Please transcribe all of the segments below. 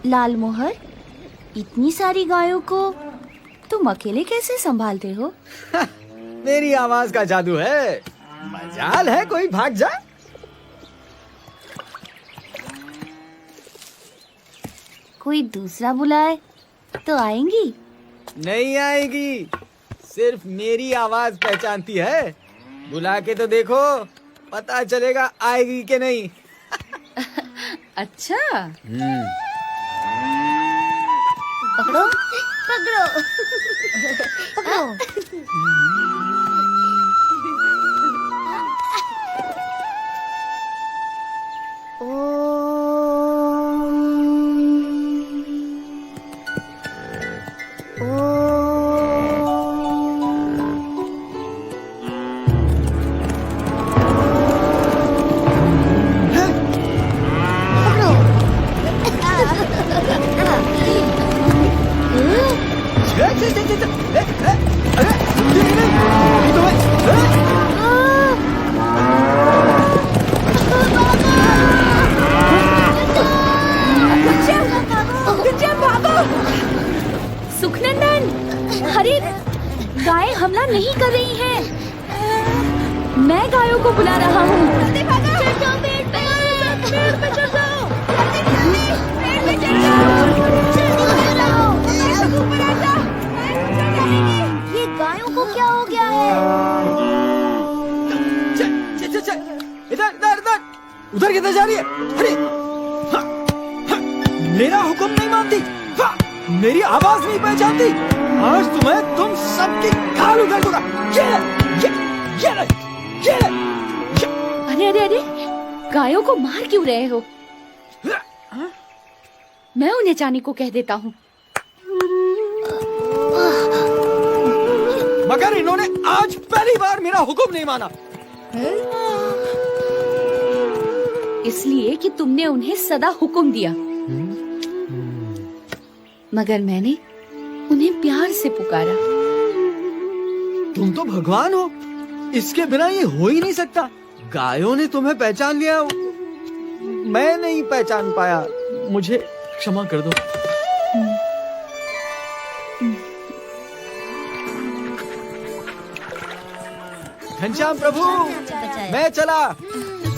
लाल मोहर, इतनी सारी गायों को तुम अकेले कैसे संभालते हो? मेरी आवाज का जादू है। मजाल है कोई भाग जाए। कोई दूसरा बुलाए तो आएंगी? नहीं आएगी, सिर्फ मेरी आवाज पहचानती है। बुला के तो देखो, पता चलेगा आएगी कि नहीं। अच्छा। पकड़ो पकड़ो पकड़ो। सुखनंदन, अरे गाय हमला नहीं कर रही हैं। मैं गायों को बुला रहा हूँ। जल्दी भागो। चढ़ जाओ पेड़ पे। पेड़ पे चढ़ जाओ। जल्दी पेड़ पे चढ़ जाओ। जल्दी जाओ। ऊपर आ जाओ। ये गायों को क्या हो गया है? इधर इधर इधर, उधर किधर जा रही है? अरे मेरा हुक्म नहीं मानती, मेरी आवाज नहीं पहचानती। आज तुम्हें तुम सबकी खाल उधर दूंगा। अरे अरे अरे, गायों को मार क्यों रहे हो? मैं उन्हें जाने को कह देता हूँ। मगर इन्होंने आज पहली बार मेरा हुक्म नहीं माना। इसलिए कि तुमने उन्हें सदा हुक्म दिया, मगर मैंने उन्हें प्यार से पुकारा। तुम तो भगवान हो, इसके बिना ये हो ही नहीं सकता। गायों ने तुम्हें पहचान लिया, मैं नहीं पहचान पाया। मुझे क्षमा कर दो। घनश्याम प्रभु, मैं चला।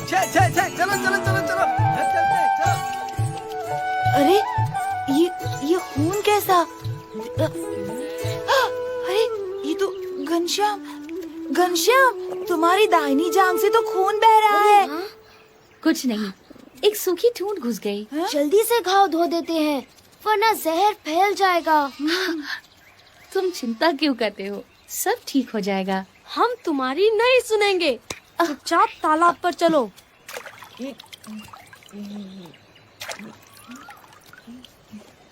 चलो चलो चलो चलो, चलो। अरे ये खून कैसा? अरे ये तो घनश्याम, तुम्हारी दाहिनी जांघ से तो खून बह रहा है। कुछ नहीं, एक सूखी ठूंठ घुस गई। जल्दी से घाव धो देते हैं, वरना जहर फैल जाएगा। तुम चिंता क्यों करते हो? सब ठीक हो जाएगा। हम तुम्हारी नहीं सुनेंगे। चुपचाप तालाब पर चलो।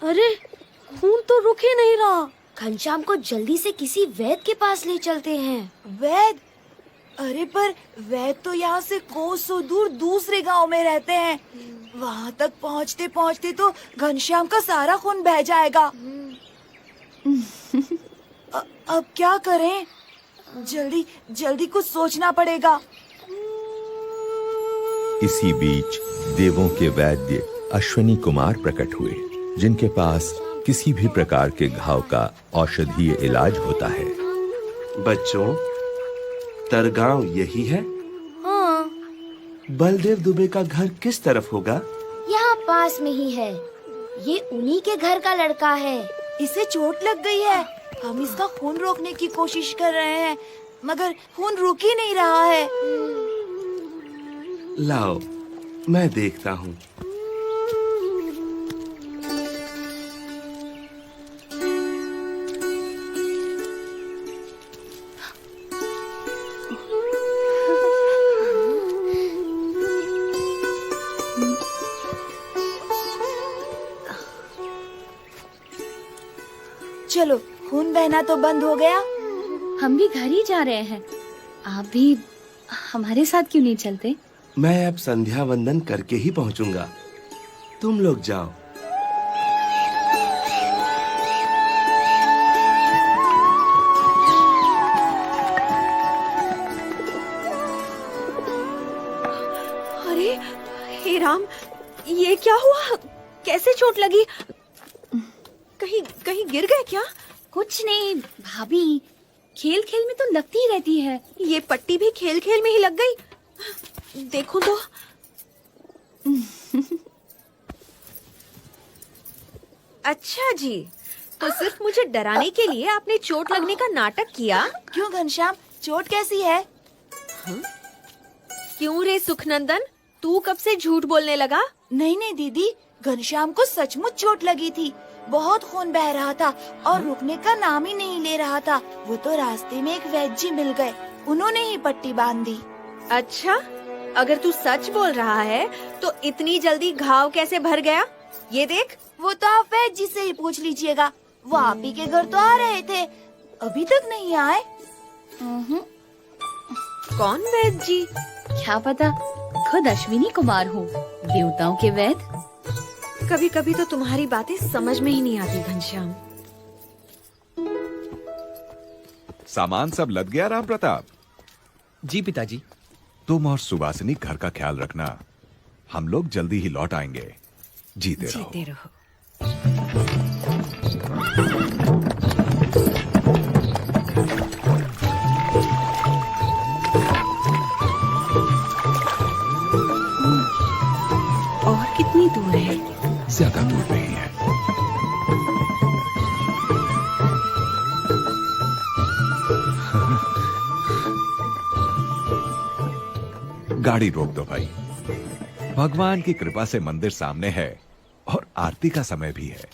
अरे खून तो रुक ही नहीं रहा। घनश्याम को जल्दी से किसी वैद्य के पास ले चलते हैं। वैद्य? अरे पर वैद्य तो यहाँ से कोसों दूर दूसरे गांव में रहते हैं। वहाँ तक पहुँचते पहुँचते तो घनश्याम का सारा खून बह जाएगा। अब क्या करें? जल्दी कुछ सोचना पड़ेगा। इसी बीच देवों के वैद्य अश्विनी कुमार प्रकट हुए, जिनके पास किसी भी प्रकार के घाव का औषधीय इलाज होता है। बच्चों, तरगांव यही है? हाँ। बलदेव दुबे का घर किस तरफ होगा? यहाँ पास में ही है। ये उन्हीं के घर का लड़का है। इसे चोट लग गई है। हम इसका खून रोकने की कोशिश कर रहे हैं, मगर खून रुक ही नहीं रहा है। लाओ, मैं देखता हूँ। चलो, खून बहना तो बंद हो गया। हम भी घर ही जा रहे हैं। आप भी हमारे साथ क्यों नहीं चलते? मैं अब संध्या वंदन करके ही पहुंचूंगा। तुम लोग जाओ। अरे हे राम, ये क्या हुआ? कैसे चोट लगी? कहीं कहीं गिर गए क्या? कुछ नहीं भाभी, खेल खेल में तो लगती ही रहती है। ये पट्टी भी खेल खेल में ही लग गई। देखो तो। अच्छा जी, तो सिर्फ मुझे डराने के लिए आपने चोट लगने का नाटक किया? क्यों घनश्याम, चोट कैसी है? क्यों रे सुखनंदन, तू कब से झूठ बोलने लगा? नहीं नहीं दीदी, घनश्याम को सचमुच चोट लगी थी। बहुत खून बह रहा था और रुकने का नाम ही नहीं ले रहा था। वो तो रास्ते में एक वैद्य जी मिल गए, उन्होंने ही पट्टी बांध दी। अच्छा, अगर तू सच बोल रहा है तो इतनी जल्दी घाव कैसे भर गया? ये देख। वो तो आप वैद्य जी से ही पूछ लीजिएगा, वो आप ही के घर तो आ रहे थे, अभी तक नहीं आए। कौन वैद्य जी? क्या पता, खुद अश्विनी कुमार हो, देवताओं के वैद्य। कभी कभी तो तुम्हारी बातें समझ में ही नहीं आती घनश्याम। सामान सब लद गया राम प्रताप? जी पिताजी। तुम और सुवासिनी घर का ख्याल रखना, हम लोग जल्दी ही लौट आएंगे। जीते रहो। जीते रहो। और कितनी दूर है? ज्यादा दूर नहीं है। गाड़ी रोक दो भाई। भगवान की कृपा से मंदिर सामने है और आरती का समय भी है।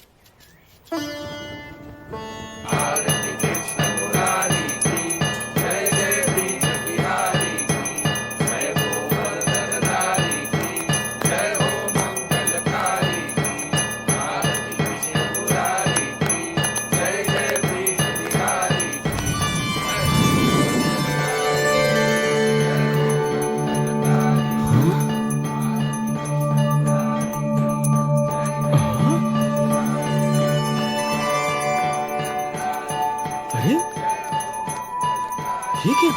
अरे ये क्या?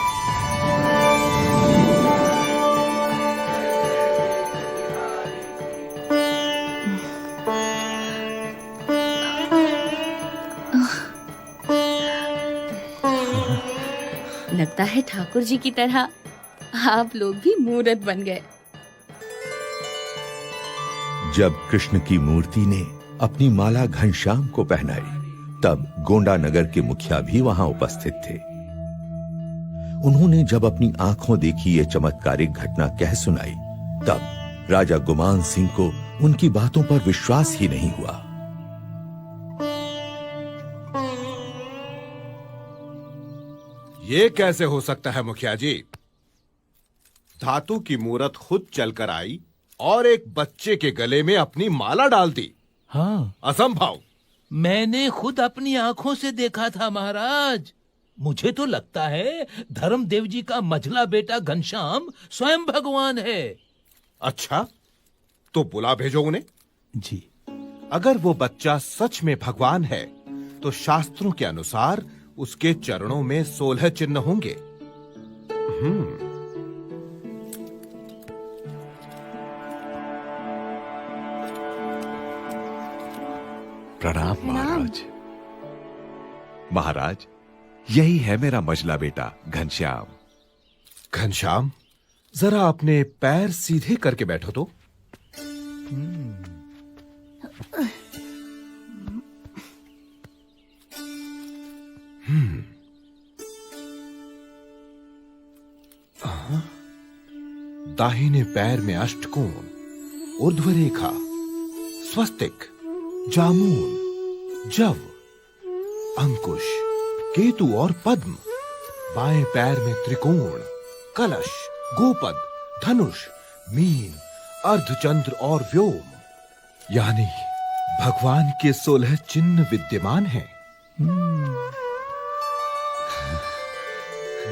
लगता है ठाकुर जी की तरह आप लोग भी मूर्त बन गए। जब कृष्ण की मूर्ति ने अपनी माला घनश्याम को पहनाई, तब गोंडा नगर के मुखिया भी वहां उपस्थित थे। उन्होंने जब अपनी आंखों देखी ये चमत्कारिक घटना कह सुनाई, तब राजा गुमान सिंह को उनकी बातों पर विश्वास ही नहीं हुआ। ये कैसे हो सकता है मुखिया जी? धातु की मूरत खुद चलकर आई और एक बच्चे के गले में अपनी माला डाल दी। हाँ, असंभव। मैंने खुद अपनी आंखों से देखा था महाराज। मुझे तो लगता है धर्मदेव जी का मझला बेटा घनश्याम स्वयं भगवान है। अच्छा, तो बुला भेजो उन्हें। जी। अगर वो बच्चा सच में भगवान है तो शास्त्रों के अनुसार उसके चरणों में 16 चिन्ह होंगे। प्रणाम महाराज। महाराज, यही है मेरा मझला बेटा घनश्याम। घनश्याम, जरा अपने पैर सीधे करके बैठो तो। दाहिने पैर में अष्टकोण, ऊर्ध्व रेखा, स्वस्तिक, जामुन, जव, अंकुश, केतु और पद्म। बाएं पैर में त्रिकोण, कलश, गोपद, धनुष, मीन, अर्धचंद्र और व्योम। यानी भगवान के 16 चिन्ह विद्यमान हैं।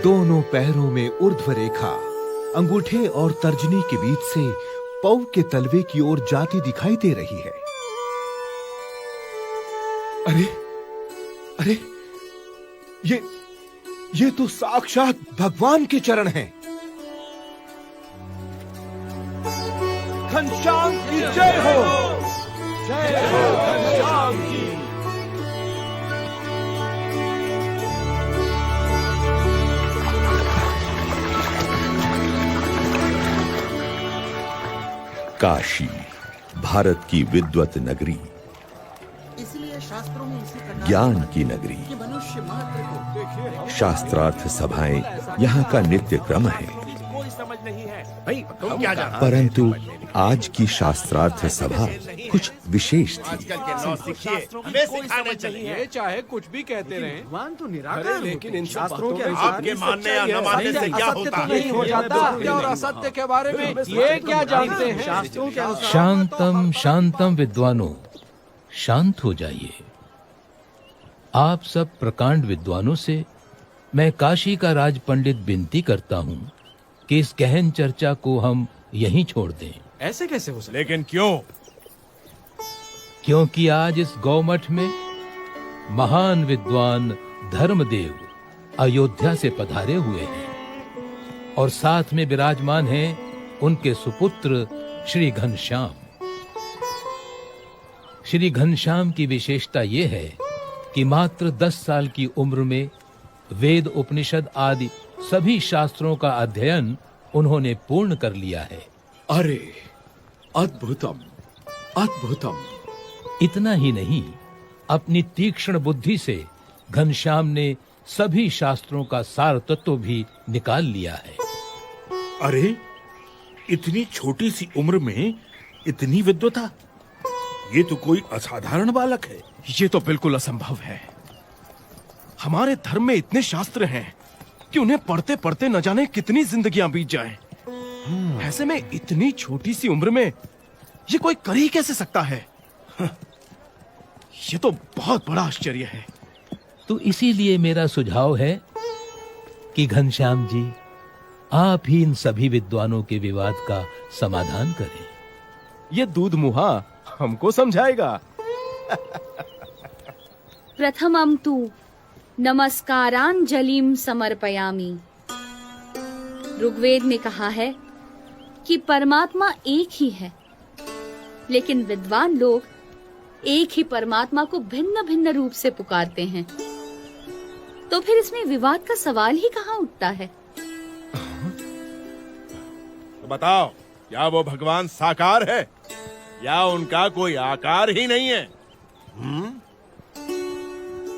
दोनों पैरों में ऊर्ध्व रेखा अंगूठे और तर्जनी के बीच से पौ के तलवे की ओर जाती दिखाई दे रही है। अरे अरे, ये तो साक्षात भगवान के चरण हैं। घनश्याम की जय हो, काशी, भारत की विद्वत नगरी, ज्ञान की नगरी, शास्त्रार्थ सभाएं यहाँ का नित्य क्रम है। परंतु आज की शास्त्रार्थ सभा कुछ विशेष थी। चाहे कुछ भी कहते रहे, भगवान तो निराकार लेकिन इन शास्त्रों के आपके मानने या न मानने से क्या होता है? नहीं हो जाता। और असत्य के बारे में ये क्या जानते हैं? शास्त्रों के अनुसार शांतम शांतम विद्वानों, शांत हो जाइए। आप सब प्रकांड विद्वानों से मैं काशी का राज पंडित विनती करता हूँ कि इस गहन चर्चा को हम यहीं छोड़ दें। ऐसे कैसे हो सकता? लेकिन क्यों? क्योंकि आज इस गौमठ में महान विद्वान धर्मदेव अयोध्या से पधारे हुए हैं और साथ में विराजमान हैं उनके सुपुत्र श्री घनश्याम। श्री घनश्याम की विशेषता ये है कि मात्र 10 साल की उम्र में वेद, उपनिषद आदि सभी शास्त्रों का अध्ययन उन्होंने पूर्ण कर लिया है। अरे अद्भुतम, अद्भुतम। इतना ही नहीं, अपनी तीक्ष्ण बुद्धि से घनश्याम ने सभी शास्त्रों का सार तत्व भी निकाल लिया है। अरे इतनी छोटी सी उम्र में इतनी विद्वता, ये तो कोई असाधारण बालक है। ये तो बिल्कुल असंभव है। हमारे धर्म में इतने शास्त्र हैं कि उन्हें पढ़ते पढ़ते न जाने कितनी जिंदगियां बीत जाएं। ऐसे में इतनी छोटी सी उम्र में ये कोई कर ही कैसे सकता है? ये तो बहुत बड़ा आश्चर्य है। तो इसीलिए मेरा सुझाव है कि घनश्याम जी, आप ही इन सभी विद्वानों के विवाद का समाधान करें। ये दूध मुहा हमको समझाएगा। प्रथमं तु नमस्कारांजलिम समर्पयामि। ऋग्वेद में कहा है कि परमात्मा एक ही है, लेकिन विद्वान लोग एक ही परमात्मा को भिन्न भिन्न रूप से पुकारते हैं। तो फिर इसमें विवाद का सवाल ही कहाँ उठता है? तो बताओ, क्या वो भगवान साकार है या उनका कोई आकार ही नहीं है?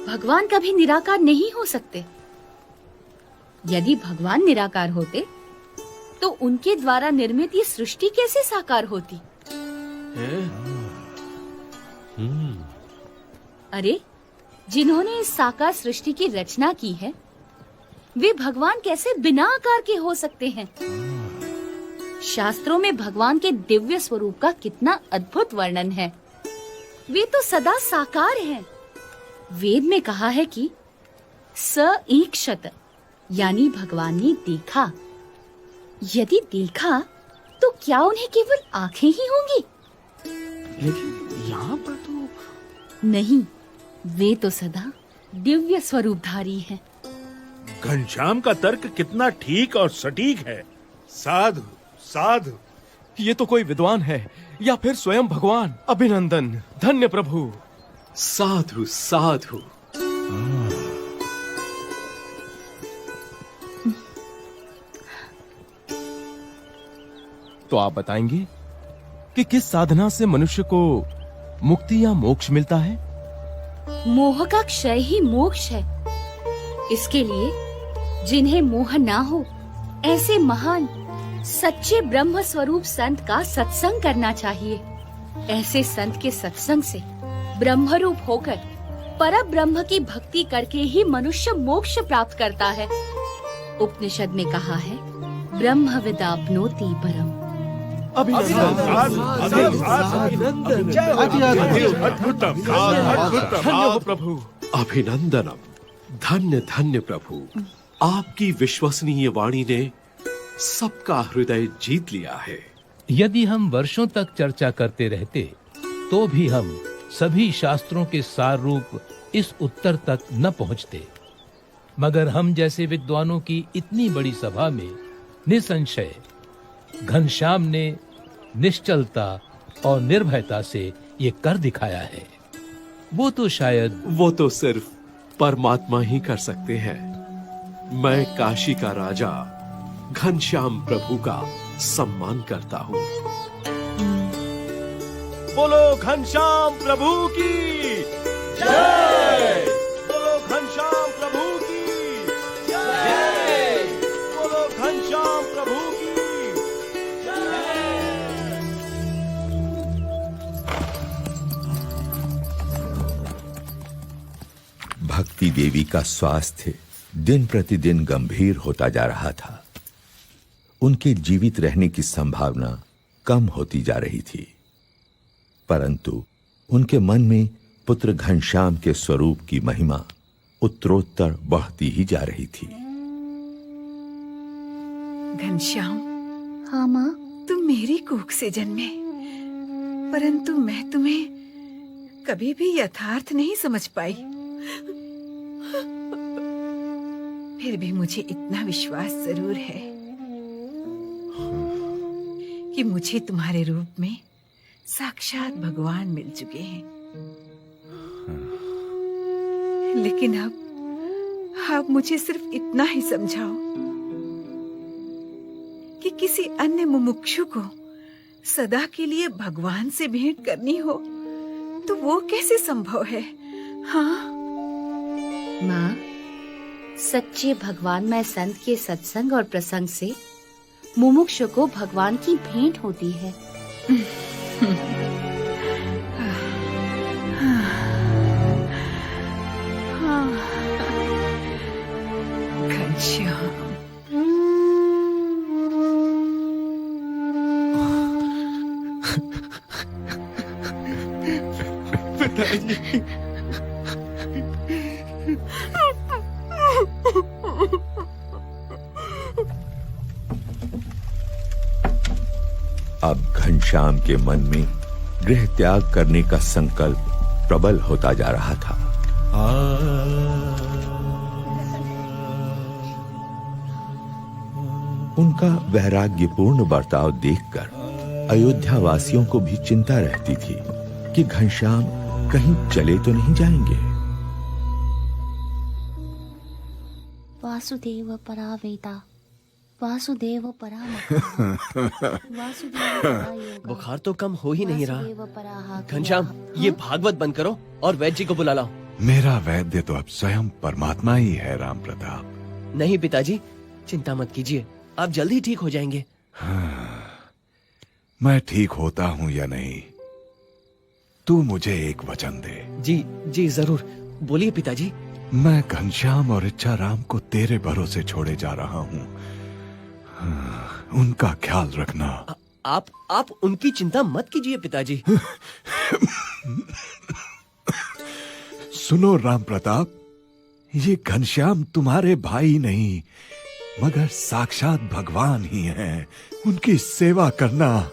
भगवान कभी निराकार नहीं हो सकते। यदि भगवान निराकार होते तो उनके द्वारा निर्मित ये सृष्टि कैसे साकार होती? अरे, जिन्होंने इस साकार सृष्टि की रचना की है, वे भगवान कैसे बिना आकार के हो सकते हैं? शास्त्रों में भगवान के दिव्य स्वरूप का कितना अद्भुत वर्णन है। वे तो सदा साकार हैं। वेद में कहा है कि स ईक्षत, यानी भगवान ने देखा। यदि देखा तो क्या उन्हें केवल आंखें ही होंगी? लेकिन यहाँ पर तो नहीं, वे तो सदा दिव्य स्वरूपधारी हैं। घनश्याम का तर्क कितना ठीक और सटीक है। साधु साधु। ये तो कोई विद्वान है या फिर स्वयं भगवान। अभिनंदन, धन्य प्रभु। साधु साधु। तो आप बताएंगे कि किस साधना से मनुष्य को मुक्ति या मोक्ष मिलता है? मोह का क्षय ही मोक्ष है। इसके लिए जिन्हें मोह ना हो, ऐसे महान सच्चे ब्रह्म स्वरूप संत का सत्संग करना चाहिए। ऐसे संत के सत्संग से ब्रह्म रूप होकर पर ब्रह्म की भक्ति करके ही मनुष्य मोक्ष प्राप्त करता है। उपनिषद में कहा है, ब्रह्म विदाप्नोति परम। प्रभु। अभिनंदनम। धन्य धन्य प्रभु, आपकी विश्वसनीय वाणी ने सबका हृदय जीत लिया है। यदि हम वर्षों तक चर्चा करते रहते तो भी हम सभी शास्त्रों के सार रूप इस उत्तर तक न पहुंचते। मगर हम जैसे विद्वानों की इतनी बड़ी सभा में निसंशय घनश्याम ने निश्चलता और निर्भयता से ये कर दिखाया है, वो तो शायद वो तो सिर्फ परमात्मा ही कर सकते हैं। मैं काशी का राजा घनश्याम प्रभु का सम्मान करता हूँ। बोलो घनश्याम प्रभु की जय। बोलो घनश्याम प्रभु की जय। बोलो घनश्याम प्रभु की जय। भक्ति देवी का स्वास्थ्य दिन प्रतिदिन गंभीर होता जा रहा था। उनके जीवित रहने की संभावना कम होती जा रही थी, परंतु उनके मन में पुत्र घनश्याम के स्वरूप की महिमा उत्तरोत्तर बढ़ती ही जा रही थी। घनश्याम, हाँ माँ। तुम मेरी कोख से जन्मे, परंतु मैं तुम्हें कभी भी यथार्थ नहीं समझ पाई। फिर भी मुझे इतना विश्वास जरूर है कि मुझे तुम्हारे रूप में साक्षात भगवान मिल चुके हैं। लेकिन अब मुझे सिर्फ इतना ही समझाओ कि किसी अन्य मुमुक्षु को सदा के लिए भगवान से भेंट करनी हो तो वो कैसे संभव है? हाँ माँ, सच्चे भगवानमय संत के सत्संग और प्रसंग से मुमुक्षु को भगवान की भेंट होती है। घनश्याम, पिताजी। अब घनश्याम के मन में गृह त्याग करने का संकल्प प्रबल होता जा रहा था। उनका वैराग्यपूर्ण बर्ताव देखकर अयोध्या वासियों को भी चिंता रहती थी कि घनश्याम कहीं चले तो नहीं जाएंगे। वासुदेव परावेता, वासुदेव वासुदेव। बुखार तो कम हो ही नहीं रहा। घनश्याम, ये भागवत बंद करो और वैद्य जी को बुला लाओ। मेरा वैद्य तो अब स्वयं परमात्मा ही है राम प्रताप। नहीं पिताजी, चिंता मत कीजिए, आप जल्दी ठीक हो जाएंगे। मैं ठीक होता हूँ या नहीं, तू मुझे एक वचन दे। जी जी जरूर, बोलिए पिताजी। मैं घनश्याम और इच्छाराम को तेरे भरोसे छोड़े जा रहा हूँ, उनका ख्याल रखना। आप उनकी चिंता मत कीजिए पिताजी। सुनो राम प्रताप, ये घनश्याम तुम्हारे भाई नहीं मगर साक्षात भगवान ही हैं। उनकी सेवा करना।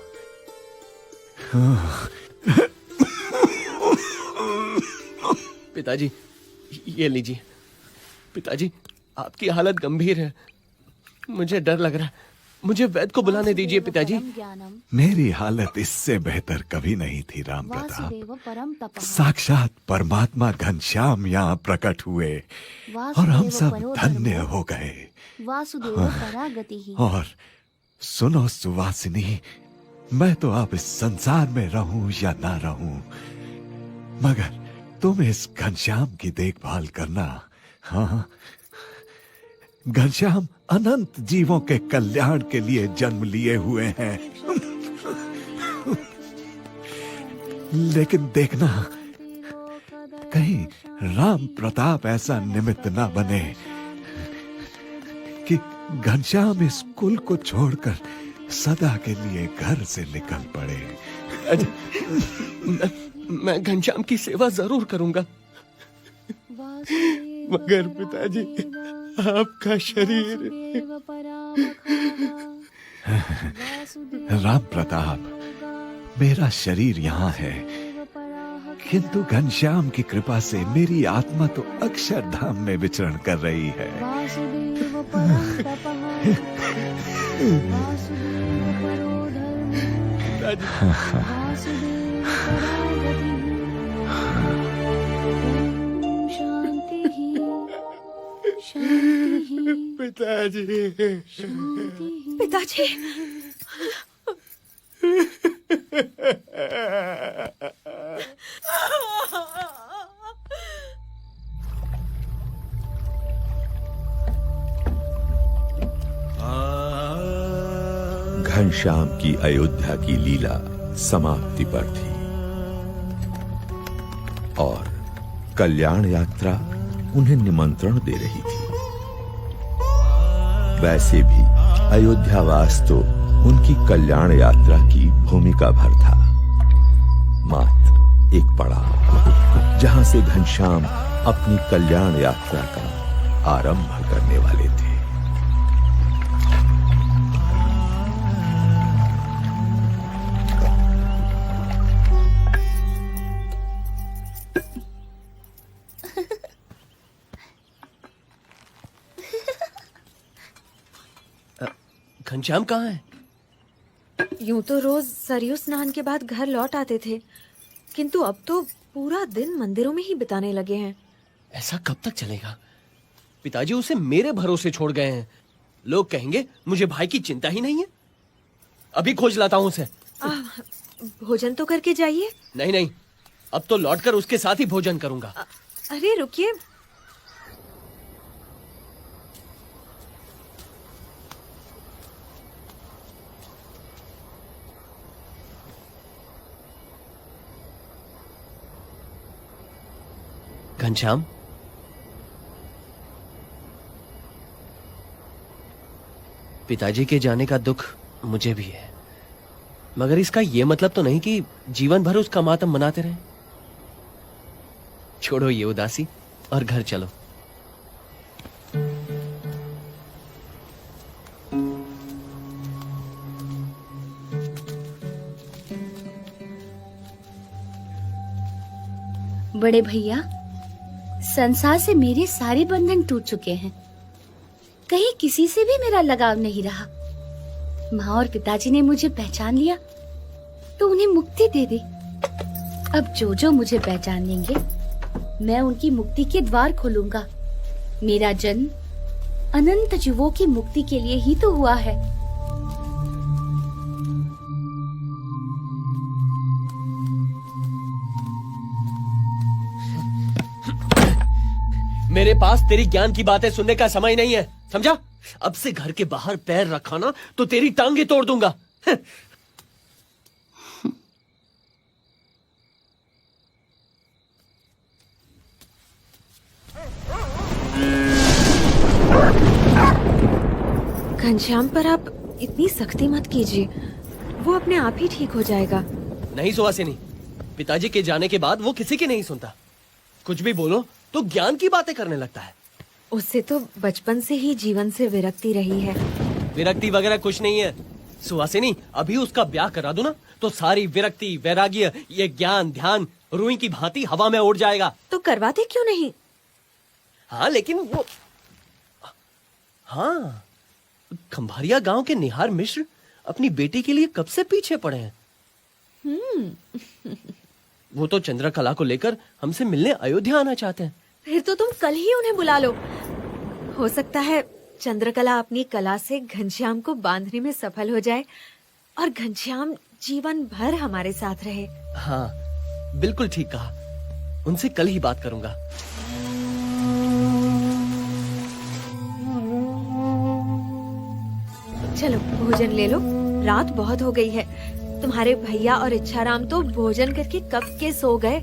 पिताजी ये लीजिए। पिताजी, आपकी हालत गंभीर है, मुझे डर लग रहा है। मुझे वैद्य को बुलाने दीजिए पिताजी। मेरी हालत इससे बेहतर कभी नहीं थी राम प्रताप। साक्षात परमात्मा घनश्याम यहाँ प्रकट हुए और हम सब धन्य हो गए। और सुनो सुवासिनी, मैं तो अब इस संसार में रहूं या ना रहूं, मगर तुम इस घनश्याम की देखभाल करना। हाँ, घनश्याम अनंत जीवों के कल्याण के लिए जन्म लिए हुए हैं। लेकिन देखना, कहीं राम प्रताप ऐसा निमित्त ना बने कि घनश्याम इस कुल को छोड़कर सदा के लिए घर से निकल पड़े। मैं घनश्याम की सेवा जरूर करूंगा, मगर पिताजी आपका शरीर। राम प्रताप, मेरा शरीर यहाँ है, किंतु घनश्याम की कृपा से मेरी आत्मा तो अक्षरधाम में विचरण कर रही है। पिताजी। पिताजी। घनश्याम की अयोध्या की लीला समाप्ति पर थी और कल्याण यात्रा उन्हें निमंत्रण दे रही थी। वैसे भी अयोध्यावास तो उनकी कल्याण यात्रा की भूमिका भर था, मात्र एक पड़ाव जहां से घनश्याम अपनी कल्याण यात्रा का आरंभ करने वाले थे। घनश्याम कहाँ है? यूं तो रोज सरयू स्नान के बाद घर लौट आते थे, किंतु अब तो पूरा दिन मंदिरों में ही बिताने लगे हैं। ऐसा कब तक चलेगा? पिताजी उसे मेरे भरोसे छोड़ गए हैं। लोग कहेंगे मुझे भाई की चिंता ही नहीं है। अभी खोज लाता हूँ उसे। भोजन तो करके जाइए। नहीं नहीं, अब तो लौटकर उसके साथ ही भोजन करूंगा। अरे रुकिए, घनश्याम, पिताजी के जाने का दुख मुझे भी है, मगर इसका यह मतलब तो नहीं कि जीवन भर उसका मातम मनाते रहें। छोड़ो ये उदासी और घर चलो। बड़े भैया, संसार से मेरे सारे बंधन टूट चुके हैं। कहीं किसी से भी मेरा लगाव नहीं रहा। माँ और पिताजी ने मुझे पहचान लिया तो उन्हें मुक्ति दे दी। अब जो जो मुझे पहचान लेंगे, मैं उनकी मुक्ति के द्वार खोलूंगा। मेरा जन्म अनंत जीवों की मुक्ति के लिए ही तो हुआ है। मेरे पास तेरी ज्ञान की बातें सुनने का समय नहीं है, समझा? अब से घर के बाहर पैर रखा ना तो तेरी टांगे तोड़ दूंगा। घनश्याम पर आप इतनी सख्ती मत कीजिए, वो अपने आप ही ठीक हो जाएगा। नहीं सुहासिनी, पिताजी के जाने के बाद वो किसी की नहीं सुनता। कुछ भी बोलो तो ज्ञान की बातें करने लगता है। उससे तो बचपन से ही जीवन से विरक्ति रही है। विरक्ति वगैरह कुछ नहीं है सुहासिनी। अभी उसका ब्याह करा दो ना तो सारी विरक्ति, वैराग्य, ये ज्ञान ध्यान रुई की भांति हवा में उड़ जाएगा। तो करवाते क्यों नहीं? हाँ लेकिन वो, हाँ, खंभारिया गांव के निहार मिश्र अपनी बेटी के लिए कब से पीछे पड़े हैं। वो तो चंद्रकला को लेकर हमसे मिलने अयोध्या आना चाहते हैं। फिर तो तुम कल ही उन्हें बुला लो। हो सकता है चंद्रकला अपनी कला से घनश्याम को बांधने में सफल हो जाए और घनश्याम जीवन भर हमारे साथ रहे। हाँ बिल्कुल ठीक कहा, उनसे कल ही बात करूंगा। चलो भोजन ले लो, रात बहुत हो गई है। तुम्हारे भैया और इच्छाराम तो भोजन करके कब के सो गए।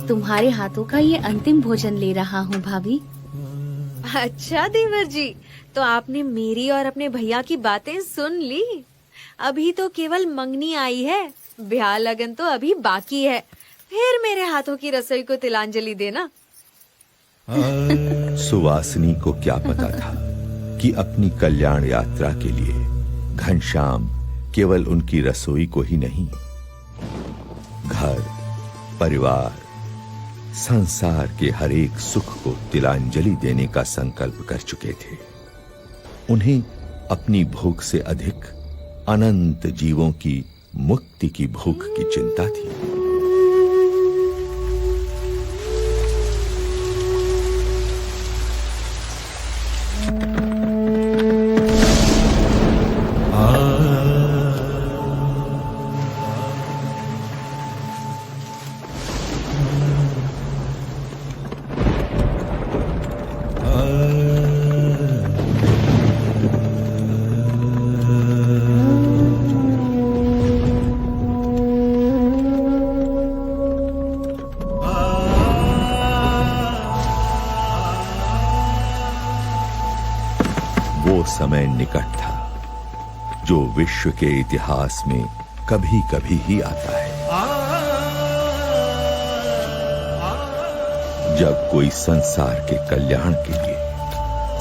तुम्हारे हाथों का ये अंतिम भोजन ले रहा हूँ भाभी। अच्छा देवर जी, तो आपने मेरी और अपने भैया की बातें सुन ली। अभी तो केवल मंगनी आई है, ब्याह लगन तो अभी बाकी है। फिर मेरे हाथों की रसोई को तिलांजलि देना। सुवासिनी को क्या पता था कि अपनी कल्याण यात्रा के लिए घनश्याम केवल उनकी रसोई को ही नहीं, घर, परिवार, संसार के हर एक सुख को तिलांजलि देने का संकल्प कर चुके थे। उन्हें अपनी भूख से अधिक अनंत जीवों की मुक्ति की भूख की चिंता थी। समय निकट था, जो विश्व के इतिहास में कभी कभी ही आता है, जब कोई संसार के कल्याण के लिए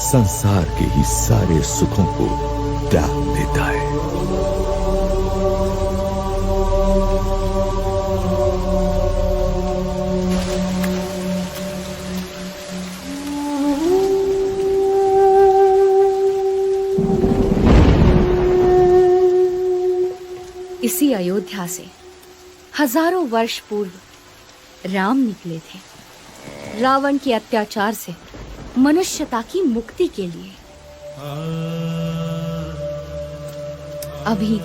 संसार के ही सारे सुखों को त्याग देता है। इसी अयोध्या से हजारों वर्ष पूर्व राम निकले थे रावण के अत्याचार से मनुष्यता की मुक्ति के लिए। अभी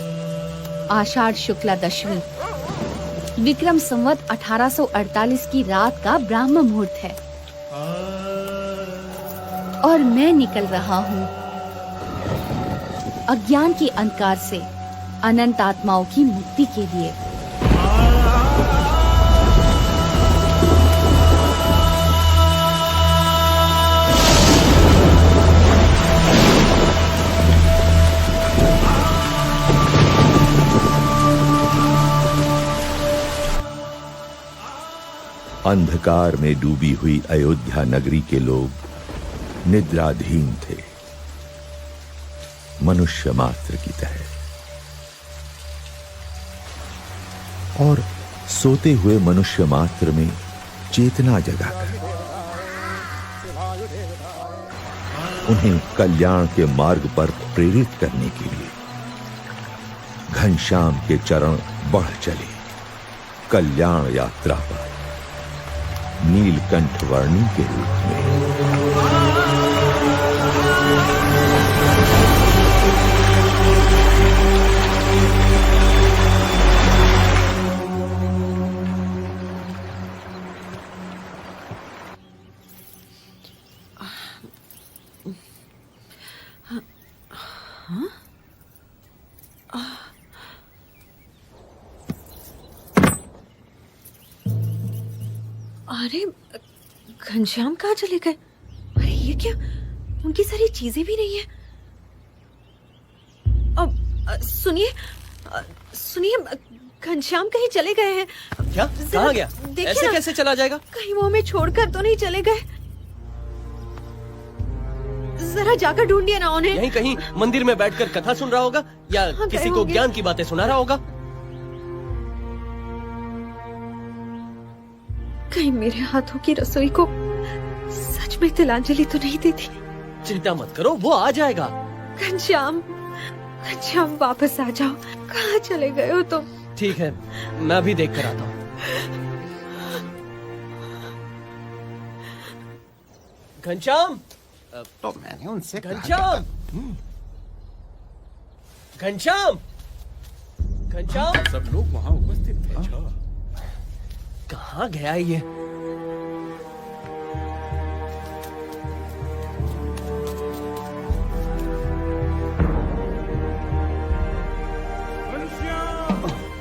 आषाढ़ शुक्ला दशमी विक्रम संवत 1848 की रात का ब्राह्म मुहूर्त है और मैं निकल रहा हूँ अज्ञान के अंधकार से अनंत आत्माओं की मुक्ति के लिए। अंधकार में डूबी हुई अयोध्या नगरी के लोग निद्राधीन थे, मनुष्य मात्र की तरह, और सोते हुए मनुष्य मात्र में चेतना जगाकर उन्हें कल्याण के मार्ग पर प्रेरित करने के लिए घनश्याम के चरण बढ़ चले कल्याण यात्रा पर नीलकंठ वर्णी के रूप में। अरे घनश्याम कहाँ चले गए? अरे ये क्या, उनकी सारी चीजें भी नहीं है। अब सुनिए घनश्याम कहीं चले गए हैं। क्या? कहाँ गया? ऐसे कैसे चला जाएगा? कहीं वो हमें छोड़कर तो नहीं चले गए? जरा जाकर ढूंढिए ना उन्हें। यहीं कहीं मंदिर में बैठकर कथा सुन रहा होगा या किसी को ज्ञान की बातें सुना रहा होगा। कहीं मेरे हाथों की रसोई को सच में तिलांजलि तो नहीं दी थी? चिंता मत करो, वो आ जाएगा। घनश्याम वापस आ जाओ। कहाँ चले गए हो तुम? ठीक है, मैं अभी देख कर आता हूँ। घनश्याम, तो मैंने उनसे घनश्याम, घनश्याम, घनश्याम। सब लोग वहाँ उपस्थित थे। कहाँ गया ये?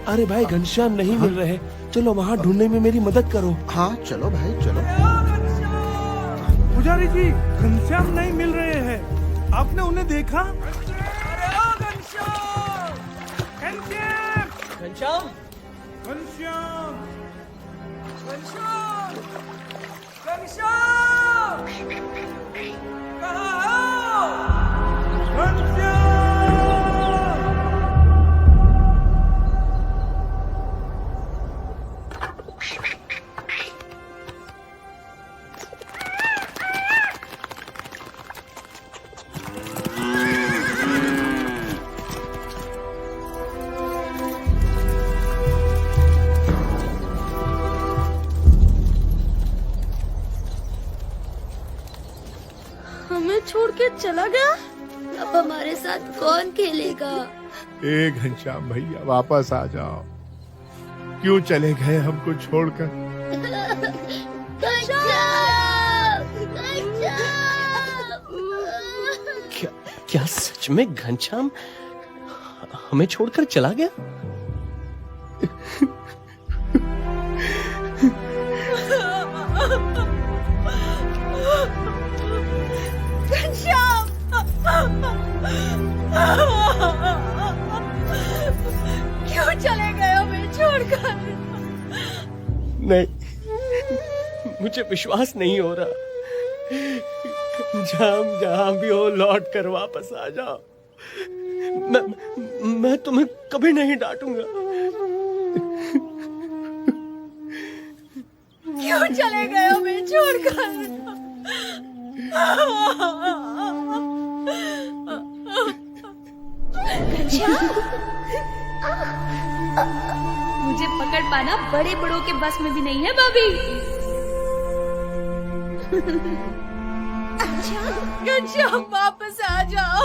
अरे भाई, घनश्याम नहीं मिल रहे। चलो वहाँ ढूंढने में मेरी मदद करो। हाँ चलो भाई चलो। पुजारी जी, घनश्याम नहीं मिल रहे हैं। आपने उन्हें देखा? घनश्याम, हमें छोड़ के चला गया। अब हमारे साथ कौन खेलेगा? ए घनश्याम भैया, वापस आ जाओ। क्यों चले गए हमको छोड़कर? क्या सच में घनश्याम हमें छोड़कर चला गया? घनश्याम! नहीं, मुझे विश्वास नहीं हो रहा। जहां भी हो लौट कर वापस आ जाओ। मैं तुम्हें कभी नहीं डांटूंगा। क्यों चले गए हमें छोड़कर? मुझे पकड़ पाना बड़े बड़ों के बस में भी नहीं है भाभी। घनश्याम वापस आ जाओ।